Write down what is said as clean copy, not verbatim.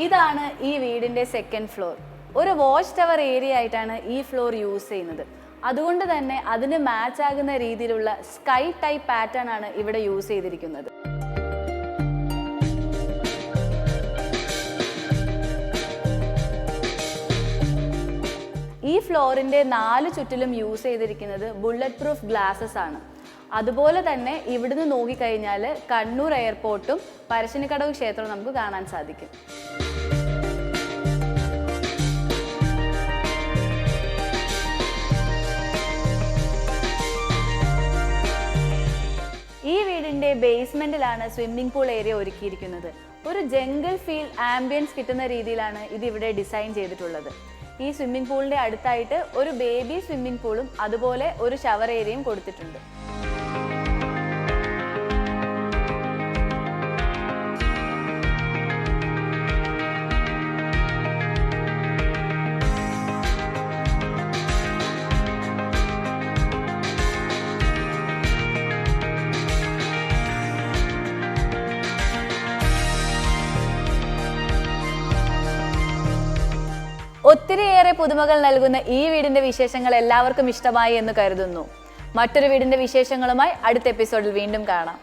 ഇതാണ് ഈ വീടിൻ്റെ സെക്കൻഡ് ഫ്ലോർ. ഒരു വാച്ച് ടവർ ഏരിയ ആയിട്ടാണ് ഈ ഫ്ലോർ യൂസ് ചെയ്യുന്നത്. അതുകൊണ്ട് തന്നെ അതിന് മാച്ച് ആകുന്ന രീതിയിലുള്ള സ്കൈ ടൈപ്പ് പാറ്റേൺ ആണ് ഇവിടെ യൂസ് ചെയ്തിരിക്കുന്നത്. ഈ ഫ്ലോറിൻ്റെ 4 ചുറ്റിലും യൂസ് ചെയ്തിരിക്കുന്നത് ബുള്ളറ്റ് പ്രൂഫ് ഗ്ലാസസ് ആണ്. അതുപോലെ തന്നെ ഇവിടുന്ന് നോക്കിക്കഴിഞ്ഞാൽ കണ്ണൂർ എയർപോർട്ടും പരശ്ശിനിക്കടവ് ക്ഷേത്രവും നമുക്ക് കാണാൻ സാധിക്കും. ഈ വീടിൻ്റെ ബേസ്മെന്റിലാണ് സ്വിമ്മിംഗ് പൂൾ ഏരിയ ഒരുക്കിയിരിക്കുന്നത്. ഒരു ജംഗിൾ ഫീൽ ആംബിയൻസ് കിട്ടുന്ന രീതിയിലാണ് ഇത് ഇവിടെ ഡിസൈൻ ചെയ്തിട്ടുള്ളത്. ഈ സ്വിമ്മിംഗ് പൂളിൻ്റെ അടുത്തായിട്ട് ഒരു ബേബി സ്വിമ്മിംഗ് പൂളും അതുപോലെ ഒരു ഷവർ ഏരിയയും കൊടുത്തിട്ടുണ്ട്. ഒത്തിരിയേറെ പുതുമകൾ നൽകുന്ന ഈ വീടിന്റെ വിശേഷങ്ങൾ എല്ലാവർക്കും ഇഷ്ടമായി എന്ന് കരുതുന്നു. മറ്റൊരു വീടിന്റെ വിശേഷങ്ങളുമായി അടുത്ത എപ്പിസോഡിൽ വീണ്ടും കാണാം.